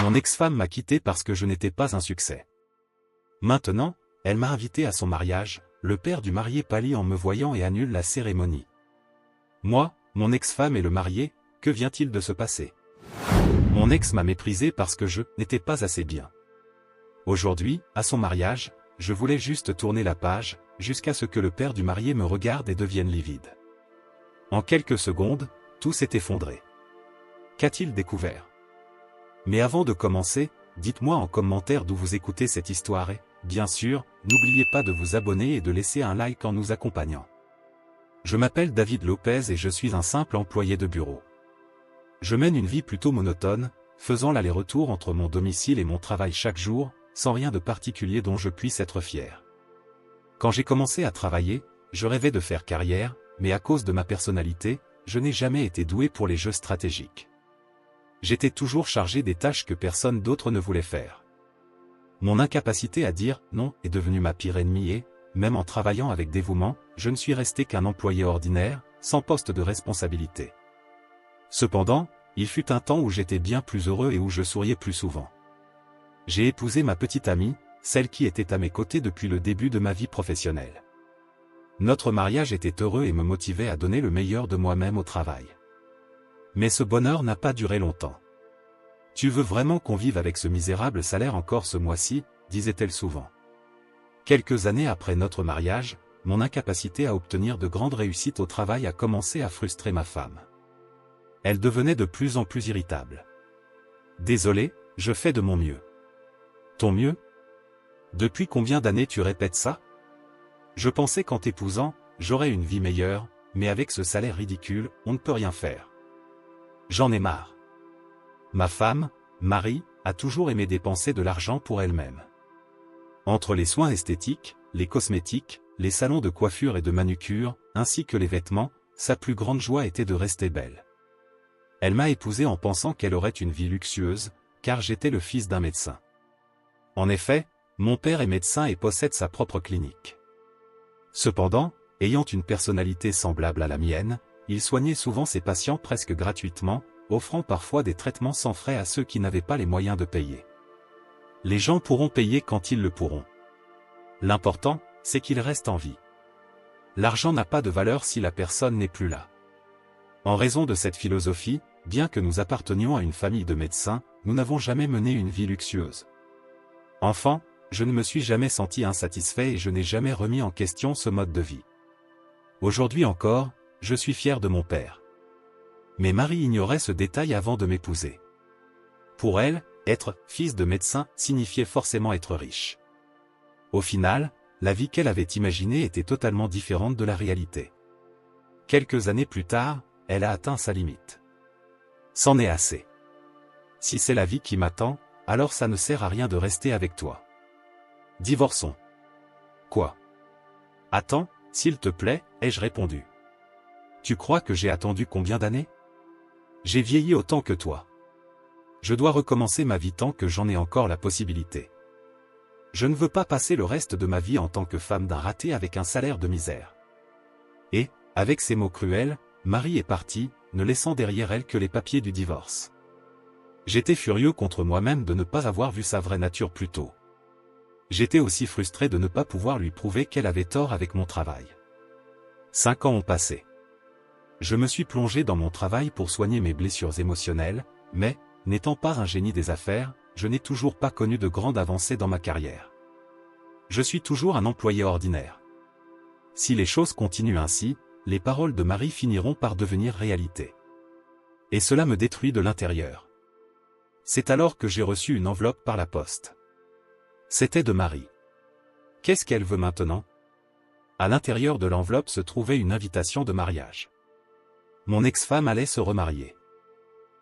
Mon ex-femme m'a quitté parce que je n'étais pas un succès. Maintenant, elle m'a invité à son mariage, le père du marié pâlit en me voyant et annule la cérémonie. Moi, mon ex-femme et le marié, que vient-il de se passer? Mon ex m'a méprisé parce que je n'étais pas assez bien. Aujourd'hui, à son mariage, je voulais juste tourner la page, jusqu'à ce que le père du marié me regarde et devienne livide. En quelques secondes, tout s'est effondré. Qu'a-t-il découvert? Mais avant de commencer, dites-moi en commentaire d'où vous écoutez cette histoire et, bien sûr, n'oubliez pas de vous abonner et de laisser un like en nous accompagnant. Je m'appelle David Lopez et je suis un simple employé de bureau. Je mène une vie plutôt monotone, faisant l'aller-retour entre mon domicile et mon travail chaque jour, sans rien de particulier dont je puisse être fier. Quand j'ai commencé à travailler, je rêvais de faire carrière, mais à cause de ma personnalité, je n'ai jamais été doué pour les jeux stratégiques. J'étais toujours chargé des tâches que personne d'autre ne voulait faire. Mon incapacité à dire « non » est devenue ma pire ennemie et, même en travaillant avec dévouement, je ne suis resté qu'un employé ordinaire, sans poste de responsabilité. Cependant, il fut un temps où j'étais bien plus heureux et où je souriais plus souvent. J'ai épousé ma petite amie, celle qui était à mes côtés depuis le début de ma vie professionnelle. Notre mariage était heureux et me motivait à donner le meilleur de moi-même au travail. Mais ce bonheur n'a pas duré longtemps. « Tu veux vraiment qu'on vive avec ce misérable salaire encore ce mois-ci » disait-elle souvent. Quelques années après notre mariage, mon incapacité à obtenir de grandes réussites au travail a commencé à frustrer ma femme. Elle devenait de plus en plus irritable. « Désolé, je fais de mon mieux. »« Ton mieux? Depuis combien d'années tu répètes ça? Je pensais qu'en t'épousant, j'aurais une vie meilleure, mais avec ce salaire ridicule, on ne peut rien faire. J'en ai marre. » Ma femme, Marie, a toujours aimé dépenser de l'argent pour elle-même. Entre les soins esthétiques, les cosmétiques, les salons de coiffure et de manucure, ainsi que les vêtements, sa plus grande joie était de rester belle. Elle m'a épousé en pensant qu'elle aurait une vie luxueuse, car j'étais le fils d'un médecin. En effet, mon père est médecin et possède sa propre clinique. Cependant, ayant une personnalité semblable à la mienne, il soignait souvent ses patients presque gratuitement, offrant parfois des traitements sans frais à ceux qui n'avaient pas les moyens de payer. Les gens pourront payer quand ils le pourront. L'important, c'est qu'ils restent en vie. L'argent n'a pas de valeur si la personne n'est plus là. En raison de cette philosophie, bien que nous appartenions à une famille de médecins, nous n'avons jamais mené une vie luxueuse. Enfant, je ne me suis jamais senti insatisfait et je n'ai jamais remis en question ce mode de vie. Aujourd'hui encore, je suis fier de mon père. Mais Marie ignorait ce détail avant de m'épouser. Pour elle, être fils de médecin signifiait forcément être riche. Au final, la vie qu'elle avait imaginée était totalement différente de la réalité. Quelques années plus tard, elle a atteint sa limite. C'en est assez. Si c'est la vie qui m'attend, alors ça ne sert à rien de rester avec toi. Divorçons. Quoi? Attends, s'il te plaît, ai-je répondu. Tu crois que j'ai attendu combien d'années? J'ai vieilli autant que toi. Je dois recommencer ma vie tant que j'en ai encore la possibilité. Je ne veux pas passer le reste de ma vie en tant que femme d'un raté avec un salaire de misère. Et, avec ces mots cruels, Marie est partie, ne laissant derrière elle que les papiers du divorce. J'étais furieux contre moi-même de ne pas avoir vu sa vraie nature plus tôt. J'étais aussi frustré de ne pas pouvoir lui prouver qu'elle avait tort avec mon travail. 5 ans ont passé. Je me suis plongé dans mon travail pour soigner mes blessures émotionnelles, mais, n'étant pas un génie des affaires, je n'ai toujours pas connu de grande avancée dans ma carrière. Je suis toujours un employé ordinaire. Si les choses continuent ainsi, les paroles de Marie finiront par devenir réalité. Et cela me détruit de l'intérieur. C'est alors que j'ai reçu une enveloppe par la poste. C'était de Marie. Qu'est-ce qu'elle veut maintenant? À l'intérieur de l'enveloppe se trouvait une invitation de mariage. Mon ex-femme allait se remarier.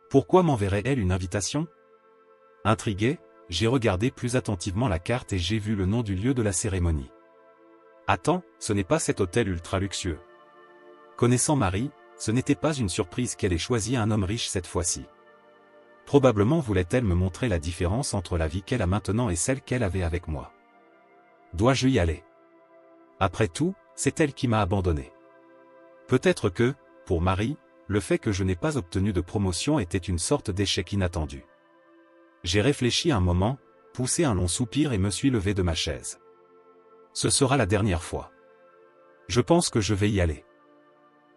Pourquoi m'enverrait-elle une invitation? Intrigué, j'ai regardé plus attentivement la carte et j'ai vu le nom du lieu de la cérémonie. Attends, ce n'est pas cet hôtel ultra luxueux. Connaissant Marie, ce n'était pas une surprise qu'elle ait choisi un homme riche cette fois-ci. Probablement voulait-elle me montrer la différence entre la vie qu'elle a maintenant et celle qu'elle avait avec moi. Dois-je y aller? Après tout, c'est elle qui m'a abandonné. Peut-être que, pour Marie, le fait que je n'ai pas obtenu de promotion était une sorte d'échec inattendu. J'ai réfléchi un moment, poussé un long soupir et me suis levé de ma chaise. Ce sera la dernière fois. Je pense que je vais y aller.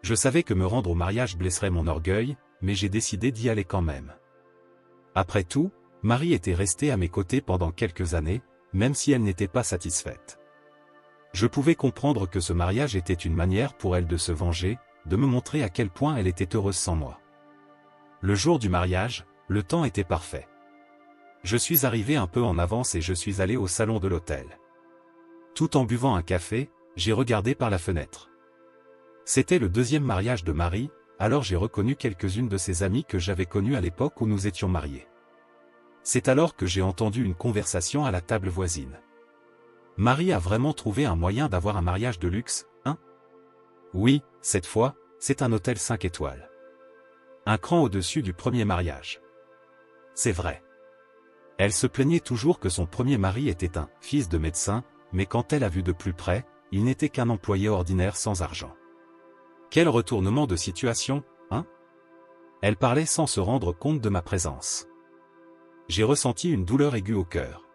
Je savais que me rendre au mariage blesserait mon orgueil, mais j'ai décidé d'y aller quand même. Après tout, Marie était restée à mes côtés pendant quelques années, même si elle n'était pas satisfaite. Je pouvais comprendre que ce mariage était une manière pour elle de se venger, de me montrer à quel point elle était heureuse sans moi. Le jour du mariage, le temps était parfait. Je suis arrivé un peu en avance et je suis allé au salon de l'hôtel. Tout en buvant un café, j'ai regardé par la fenêtre. C'était le deuxième mariage de Marie, alors j'ai reconnu quelques-unes de ses amies que j'avais connues à l'époque où nous étions mariés. C'est alors que j'ai entendu une conversation à la table voisine. Marie a vraiment trouvé un moyen d'avoir un mariage de luxe, hein? Oui, cette fois, c'est un hôtel 5 étoiles. Un cran au-dessus du premier mariage. C'est vrai. Elle se plaignait toujours que son premier mari était un « fils de médecin », mais quand elle a vu de plus près, il n'était qu'un employé ordinaire sans argent. Quel retournement de situation, hein? Elle parlait sans se rendre compte de ma présence. J'ai ressenti une douleur aiguë au cœur.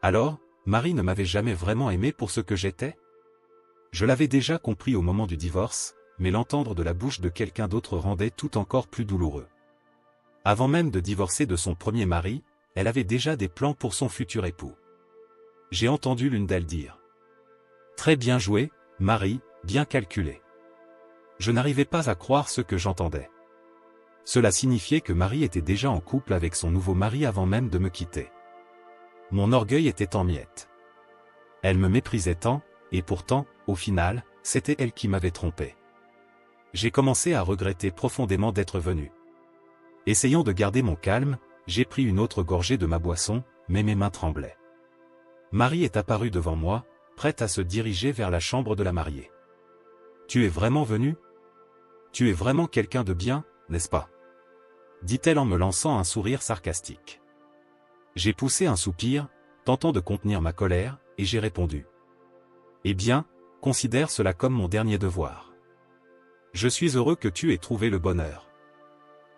Alors, Marie ne m'avait jamais vraiment aimé pour ce que j'étais? Je l'avais déjà compris au moment du divorce, mais l'entendre de la bouche de quelqu'un d'autre rendait tout encore plus douloureux. Avant même de divorcer de son premier mari, elle avait déjà des plans pour son futur époux. J'ai entendu l'une d'elles dire. Très bien joué, Marie, bien calculé. Je n'arrivais pas à croire ce que j'entendais. Cela signifiait que Marie était déjà en couple avec son nouveau mari avant même de me quitter. Mon orgueil était en miettes. Elle me méprisait tant, et pourtant, au final, c'était elle qui m'avait trompé. J'ai commencé à regretter profondément d'être venu. Essayant de garder mon calme, j'ai pris une autre gorgée de ma boisson, mais mes mains tremblaient. Marie est apparue devant moi, prête à se diriger vers la chambre de la mariée. « Tu es vraiment venu? Tu es vraiment quelqu'un de bien, n'est-ce pas ?» dit-elle en me lançant un sourire sarcastique. J'ai poussé un soupir, tentant de contenir ma colère, et j'ai répondu. « Eh bien, considère cela comme mon dernier devoir. Je suis heureux que tu aies trouvé le bonheur. »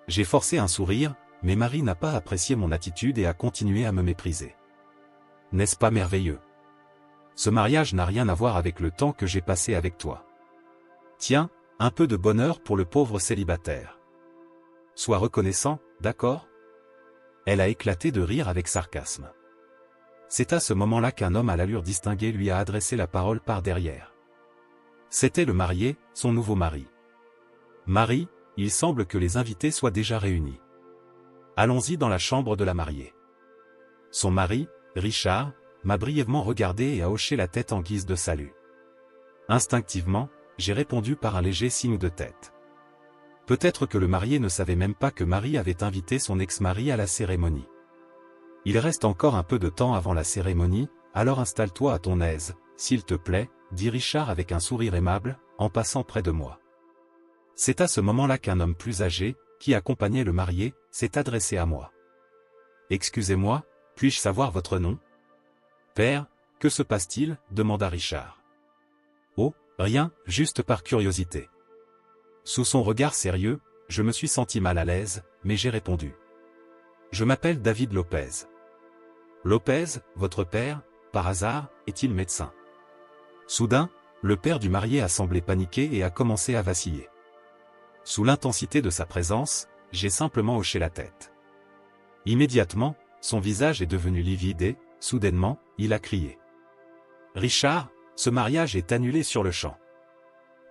J'ai forcé un sourire, mais Marie n'a pas apprécié mon attitude et a continué à me mépriser. N'est-ce pas merveilleux? Ce mariage n'a rien à voir avec le temps que j'ai passé avec toi. Tiens, un peu de bonheur pour le pauvre célibataire. Sois reconnaissant, d'accord? Elle a éclaté de rire avec sarcasme. C'est à ce moment-là qu'un homme à l'allure distinguée lui a adressé la parole par derrière. C'était le marié, son nouveau mari. Marie, il semble que les invités soient déjà réunis. Allons-y dans la chambre de la mariée. Son mari, Richard, m'a brièvement regardé et a hoché la tête en guise de salut. Instinctivement, j'ai répondu par un léger signe de tête. Peut-être que le marié ne savait même pas que Marie avait invité son ex-mari à la cérémonie. Il reste encore un peu de temps avant la cérémonie, alors installe-toi à ton aise, s'il te plaît, dit Richard avec un sourire aimable, en passant près de moi. C'est à ce moment-là qu'un homme plus âgé, qui accompagnait le marié, s'est adressé à moi. « Excusez-moi, puis-je savoir votre nom ?»« Père, que se passe-t-il » demanda Richard. « Oh, rien, juste par curiosité. » Sous son regard sérieux, je me suis senti mal à l'aise, mais j'ai répondu. « Je m'appelle David Lopez. »« Lopez, votre père, par hasard, est-il médecin ?» Soudain, le père du marié a semblé paniquer et a commencé à vaciller. Sous l'intensité de sa présence, j'ai simplement hoché la tête. Immédiatement, son visage est devenu livide et, soudainement, il a crié. « Richard, ce mariage est annulé sur le champ. »«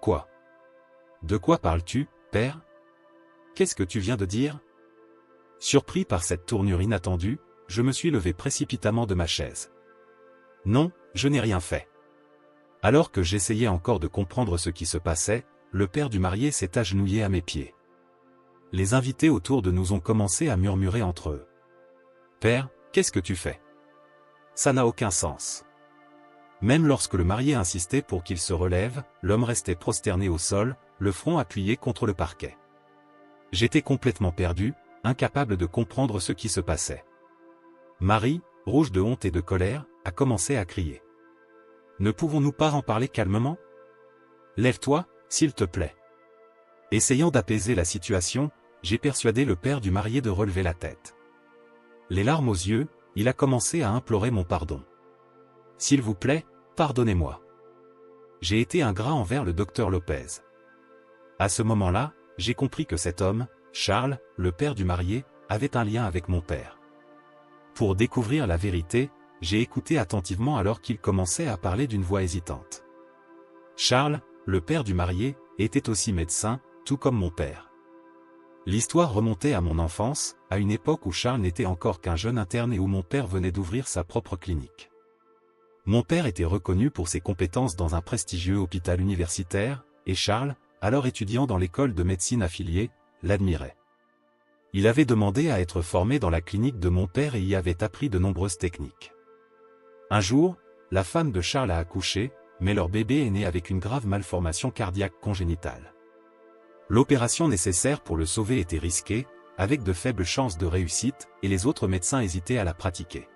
Quoi? De quoi parles-tu, père? Qu'est-ce que tu viens de dire ?» Surpris par cette tournure inattendue, je me suis levé précipitamment de ma chaise. « Non, je n'ai rien fait. » Alors que j'essayais encore de comprendre ce qui se passait, le père du marié s'est agenouillé à mes pieds. Les invités autour de nous ont commencé à murmurer entre eux. « Père, qu'est-ce que tu fais? Ça n'a aucun sens. » Même lorsque le marié insistait pour qu'il se relève, l'homme restait prosterné au sol, le front appuyé contre le parquet. J'étais complètement perdu, incapable de comprendre ce qui se passait. Marie, rouge de honte et de colère, a commencé à crier. « Ne pouvons-nous pas en parler calmement? Lève-toi, s'il te plaît. » Essayant d'apaiser la situation, j'ai persuadé le père du marié de relever la tête. Les larmes aux yeux, il a commencé à implorer mon pardon. « S'il vous plaît, pardonnez-moi. J'ai été ingrat envers le docteur Lopez. » À ce moment-là, j'ai compris que cet homme, Charles, le père du marié, avait un lien avec mon père. Pour découvrir la vérité, j'ai écouté attentivement alors qu'il commençait à parler d'une voix hésitante. Charles, le père du marié, était aussi médecin, tout comme mon père. L'histoire remontait à mon enfance, à une époque où Charles n'était encore qu'un jeune interne et où mon père venait d'ouvrir sa propre clinique. Mon père était reconnu pour ses compétences dans un prestigieux hôpital universitaire, et Charles, alors étudiant dans l'école de médecine affiliée, l'admirait. Il avait demandé à être formé dans la clinique de mon père et y avait appris de nombreuses techniques. Un jour, la femme de Charles a accouché, mais leur bébé est né avec une grave malformation cardiaque congénitale. L'opération nécessaire pour le sauver était risquée, avec de faibles chances de réussite, et les autres médecins hésitaient à la pratiquer.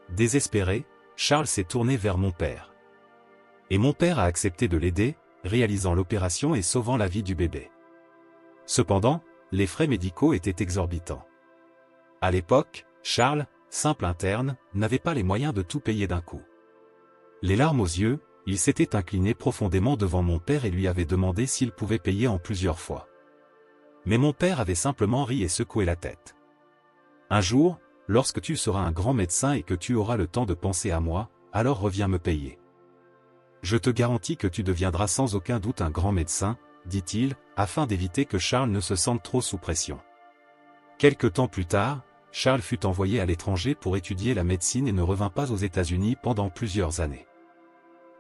Désespéré, Charles s'est tourné vers mon père. Et mon père a accepté de l'aider, réalisant l'opération et sauvant la vie du bébé. Cependant, les frais médicaux étaient exorbitants. À l'époque, Charles, simple interne, n'avait pas les moyens de tout payer d'un coup. Les larmes aux yeux, il s'était incliné profondément devant mon père et lui avait demandé s'il pouvait payer en plusieurs fois. Mais mon père avait simplement ri et secoué la tête. « Un jour, lorsque tu seras un grand médecin et que tu auras le temps de penser à moi, alors reviens me payer. Je te garantis que tu deviendras sans aucun doute un grand médecin, » dit-il, afin d'éviter que Charles ne se sente trop sous pression. Quelque temps plus tard, Charles fut envoyé à l'étranger pour étudier la médecine et ne revint pas aux États-Unis pendant plusieurs années.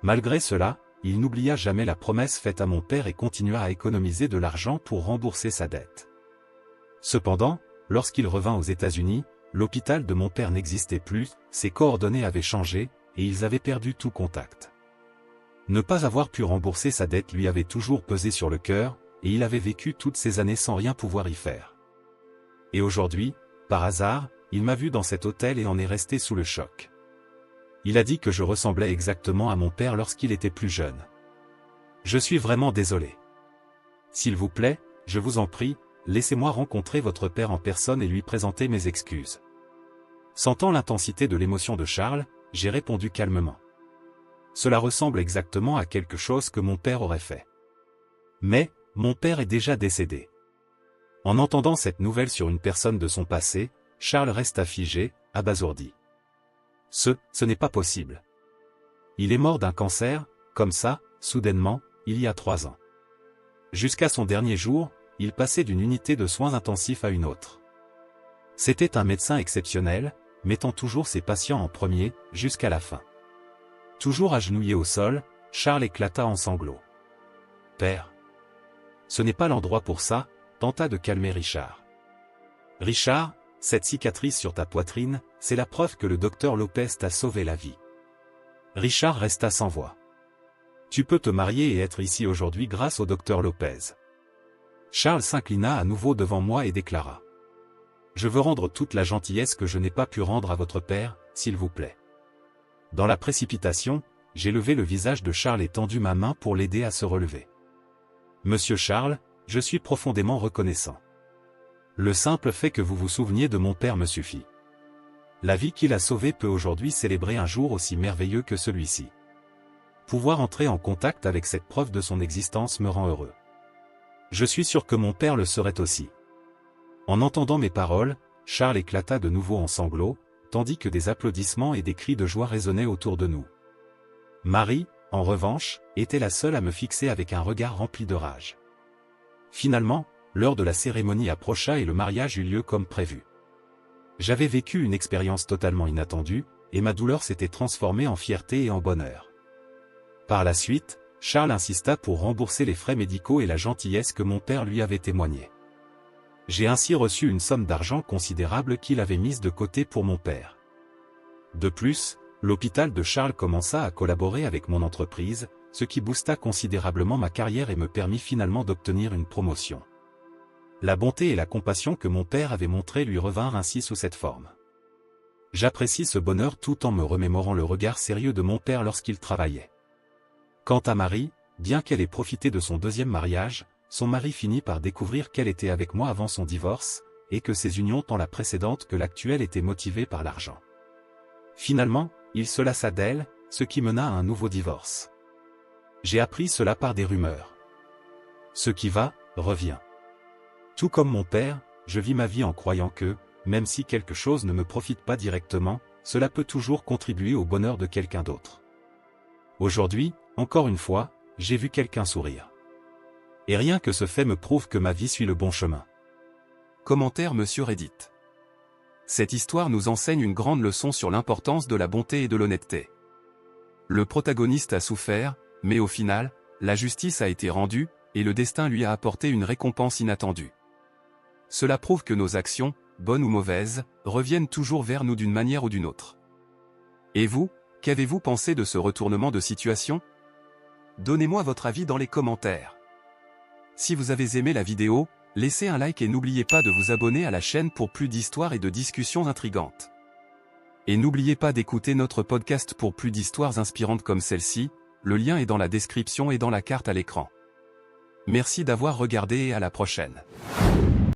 Malgré cela, il n'oublia jamais la promesse faite à mon père et continua à économiser de l'argent pour rembourser sa dette. Cependant, lorsqu'il revint aux États-Unis, l'hôpital de mon père n'existait plus, ses coordonnées avaient changé, et ils avaient perdu tout contact. Ne pas avoir pu rembourser sa dette lui avait toujours pesé sur le cœur, et il avait vécu toutes ces années sans rien pouvoir y faire. Et aujourd'hui, par hasard, il m'a vu dans cet hôtel et en est resté sous le choc. Il a dit que je ressemblais exactement à mon père lorsqu'il était plus jeune. Je suis vraiment désolé. S'il vous plaît, je vous en prie, laissez-moi rencontrer votre père en personne et lui présenter mes excuses. Sentant l'intensité de l'émotion de Charles, j'ai répondu calmement. Cela ressemble exactement à quelque chose que mon père aurait fait. Mais, mon père est déjà décédé. En entendant cette nouvelle sur une personne de son passé, Charles resta figé, abasourdi. Ce n'est pas possible. Il est mort d'un cancer, comme ça, soudainement, il y a 3 ans. Jusqu'à son dernier jour, il passait d'une unité de soins intensifs à une autre. C'était un médecin exceptionnel, mettant toujours ses patients en premier, jusqu'à la fin. Toujours agenouillé au sol, Charles éclata en sanglots. « Père. Ce n'est pas l'endroit pour ça, » tenta de calmer Richard. « Richard, cette cicatrice sur ta poitrine, c'est la preuve que le docteur Lopez t'a sauvé la vie. » Richard resta sans voix. « Tu peux te marier et être ici aujourd'hui grâce au docteur Lopez. » Charles s'inclina à nouveau devant moi et déclara. « Je veux rendre toute la gentillesse que je n'ai pas pu rendre à votre père, s'il vous plaît. » Dans la précipitation, j'ai levé le visage de Charles et tendu ma main pour l'aider à se relever. « Monsieur Charles, je suis profondément reconnaissant. Le simple fait que vous vous souveniez de mon père me suffit. La vie qu'il a sauvée peut aujourd'hui célébrer un jour aussi merveilleux que celui-ci. Pouvoir entrer en contact avec cette preuve de son existence me rend heureux. Je suis sûr que mon père le serait aussi. » En entendant mes paroles, Charles éclata de nouveau en sanglots, tandis que des applaudissements et des cris de joie résonnaient autour de nous. Marie, en revanche, était la seule à me fixer avec un regard rempli de rage. Finalement, l'heure de la cérémonie approcha et le mariage eut lieu comme prévu. J'avais vécu une expérience totalement inattendue, et ma douleur s'était transformée en fierté et en bonheur. Par la suite, Charles insista pour rembourser les frais médicaux et la gentillesse que mon père lui avait témoignée. J'ai ainsi reçu une somme d'argent considérable qu'il avait mise de côté pour mon père. De plus, l'hôpital de Charles commença à collaborer avec mon entreprise, ce qui boosta considérablement ma carrière et me permit finalement d'obtenir une promotion. La bonté et la compassion que mon père avait montrées lui revinrent ainsi sous cette forme. J'apprécie ce bonheur tout en me remémorant le regard sérieux de mon père lorsqu'il travaillait. Quant à Marie, bien qu'elle ait profité de son deuxième mariage, son mari finit par découvrir qu'elle était avec moi avant son divorce, et que ces unions tant la précédente que l'actuelle étaient motivées par l'argent. Finalement, il se lassa d'elle, ce qui mena à un nouveau divorce. J'ai appris cela par des rumeurs. Ce qui va, revient. Tout comme mon père, je vis ma vie en croyant que, même si quelque chose ne me profite pas directement, cela peut toujours contribuer au bonheur de quelqu'un d'autre. Aujourd'hui, encore une fois, j'ai vu quelqu'un sourire. Et rien que ce fait me prouve que ma vie suit le bon chemin. Commentaire Monsieur Reddit. Cette histoire nous enseigne une grande leçon sur l'importance de la bonté et de l'honnêteté. Le protagoniste a souffert, mais au final, la justice a été rendue, et le destin lui a apporté une récompense inattendue. Cela prouve que nos actions, bonnes ou mauvaises, reviennent toujours vers nous d'une manière ou d'une autre. Et vous, qu'avez-vous pensé de ce retournement de situation? Donnez-moi votre avis dans les commentaires. Si vous avez aimé la vidéo, laissez un like et n'oubliez pas de vous abonner à la chaîne pour plus d'histoires et de discussions intrigantes. Et n'oubliez pas d'écouter notre podcast pour plus d'histoires inspirantes comme celle-ci, le lien est dans la description et dans la carte à l'écran. Merci d'avoir regardé et à la prochaine.